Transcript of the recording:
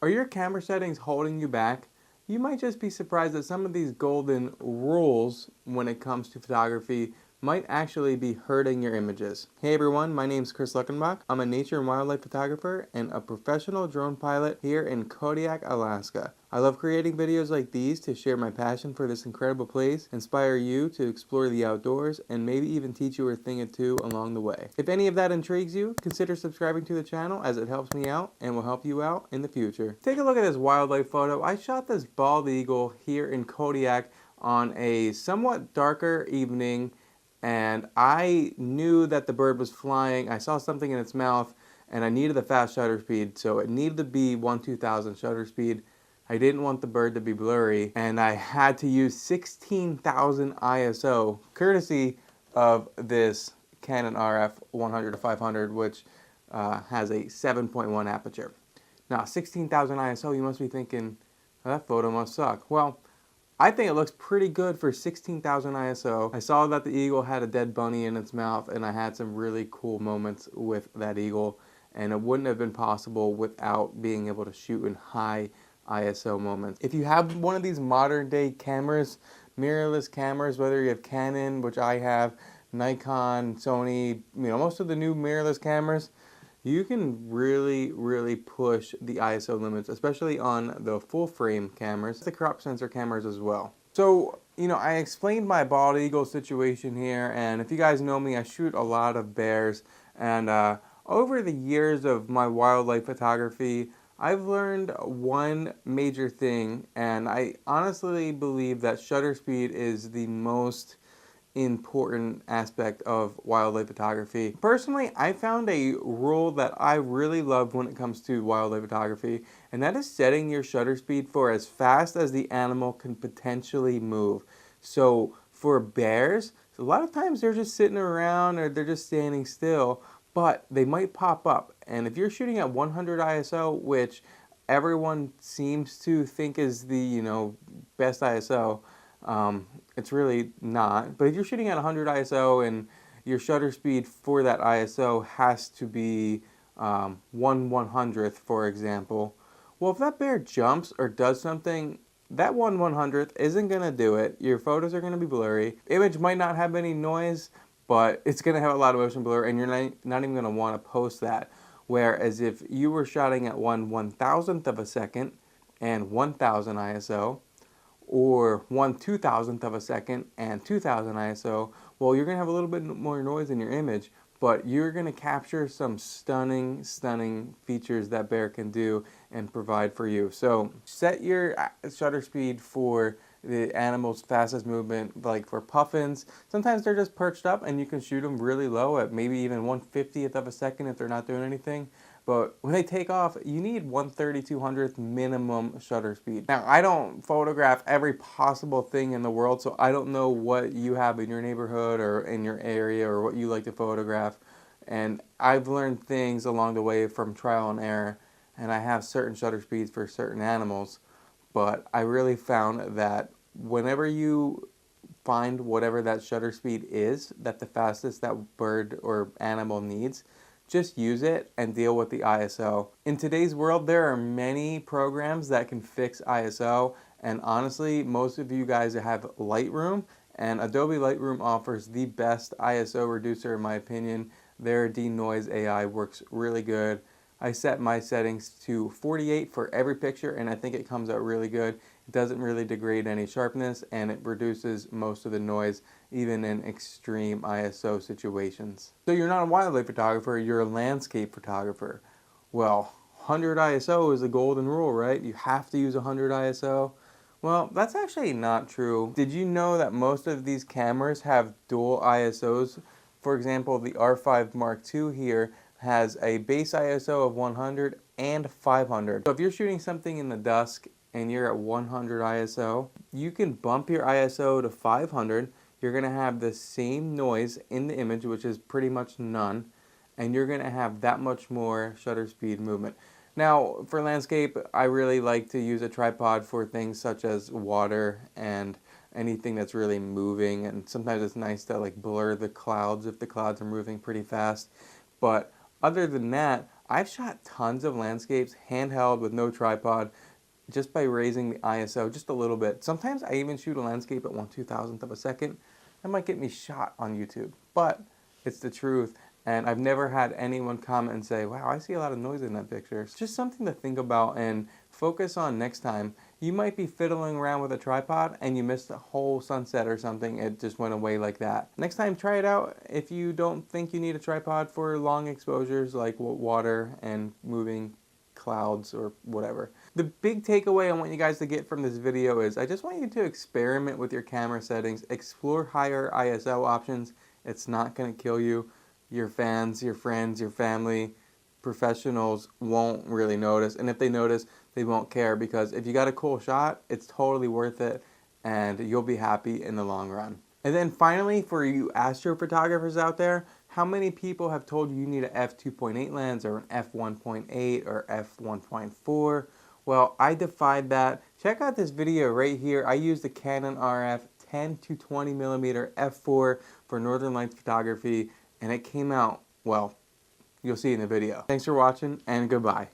Are your camera settings holding you back? You might just be surprised that some of these golden rules when it comes to photography might actually be hurting your images. Hey everyone, my name is Kris Luckenbach. I'm a nature and wildlife photographer and a professional drone pilot here in Kodiak, Alaska. I love creating videos like these to share my passion for this incredible place, inspire you to explore the outdoors, and maybe even teach you a thing or two along the way. If any of that intrigues you, consider subscribing to the channel as it helps me out and will help you out in the future. Take a look at this wildlife photo. I shot this bald eagle here in Kodiak on a somewhat darker evening, and I knew that the bird was flying. I saw something in its mouth and I needed the fast shutter speed, so it needed to be 1/2000 shutter speed. I didn't want the bird to be blurry, and I had to use 16,000 ISO, courtesy of this Canon RF 100-500, which has a 7.1 aperture. Now, 16,000 ISO, you must be thinking, oh, that photo must suck. Well, I think it looks pretty good for 16,000 ISO. I saw that the eagle had a dead bunny in its mouth, and I had some really cool moments with that eagle, and it wouldn't have been possible without being able to shoot in high ISO moments. If you have one of these modern day cameras, mirrorless cameras, whether you have Canon, which I have, Nikon, Sony, most of the new mirrorless cameras, you can really push the ISO limits, especially on the full frame cameras, the crop sensor cameras as well. So, I explained my bald eagle situation here, and if you guys know me, I shoot a lot of bears, and over the years of my wildlife photography, I've learned one major thing, and I honestly believe that shutter speed is the most important aspect of wildlife photography. Personally, I found a rule that I really love when it comes to wildlife photography, and that is setting your shutter speed for as fast as the animal can potentially move. So for bears, a lot of times they're just sitting around or they're just standing still, but they might pop up. And if you're shooting at 100 ISO, which everyone seems to think is the, best ISO, it's really not. But if you're shooting at 100 ISO and your shutter speed for that ISO has to be 1/100th, for example, well, if that bear jumps or does something, that 1/100th isn't going to do it. Your photos are going to be blurry. Image might not have any noise, but it's going to have a lot of motion blur, and you're not even going to want to post that. Whereas if you were shooting at 1/1000th of a second and 1000 ISO, or 1/2000th of a second and 2000 ISO, well, you're going to have a little bit more noise in your image, but you're going to capture some stunning features that bear can do and provide for you. So set your shutter speed for the animal's fastest movement, like for puffins. Sometimes they're just perched up and you can shoot them really low at maybe even 1/50th of a second if they're not doing anything. But when they take off, you need 1/3200th minimum shutter speed. Now, I don't photograph every possible thing in the world, so I don't know what you have in your neighborhood or in your area or what you like to photograph. And I've learned things along the way from trial and error, and I have certain shutter speeds for certain animals. But I really found that whenever you find whatever that shutter speed is, that the fastest that bird or animal needs, just use it and deal with the ISO. In today's world, there are many programs that can fix ISO, and honestly, most of you guys have Lightroom, and Adobe Lightroom offers the best ISO reducer in my opinion. Their denoise AI works really good. I set my settings to 48 for every picture, and I think it comes out really good. It doesn't really degrade any sharpness, and it reduces most of the noise, even in extreme ISO situations. So you're not a wildlife photographer, you're a landscape photographer. Well, 100 ISO is the golden rule, right? You have to use 100 ISO. Well, that's actually not true. Did you know that most of these cameras have dual ISOs? For example, the R5 Mark II here has a base ISO of 100 and 500. So if you're shooting something in the dusk and you're at 100 ISO, you can bump your ISO to 500. You're going to have the same noise in the image, which is pretty much none, and you're going to have that much more shutter speed movement. Now, for landscape, I really like to use a tripod for things such as water and anything that's really moving, and sometimes it's nice to like blur the clouds if the clouds are moving pretty fast. But other than that, I've shot tons of landscapes handheld with no tripod just by raising the ISO just a little bit. Sometimes I even shoot a landscape at 1/2000th of a second. That might get me shot on YouTube, but it's the truth. And I've never had anyone comment and say, wow, I see a lot of noise in that picture. It's just something to think about and focus on next time. You might be fiddling around with a tripod and you missed a whole sunset or something. It just went away like that. Next time, try it out. If you don't think you need a tripod for long exposures like water and moving clouds or whatever. The big takeaway I want you guys to get from this video is I just want you to experiment with your camera settings, explore higher ISO options. It's not going to kill you. Your fans, your friends, your family, professionals won't really notice, and if they notice, they won't care, because if you got a cool shot, it's totally worth it and you'll be happy in the long run. And then finally, for you astrophotographers out there, how many people have told you you need an f2.8 lens or an f1.8 or f1.4? Well, I defied that. Check out this video right here. I used the Canon RF 10 to 20 millimeter f4 for Northern Lights photography, and it came out, well, you'll see in the video. Thanks for watching, and goodbye.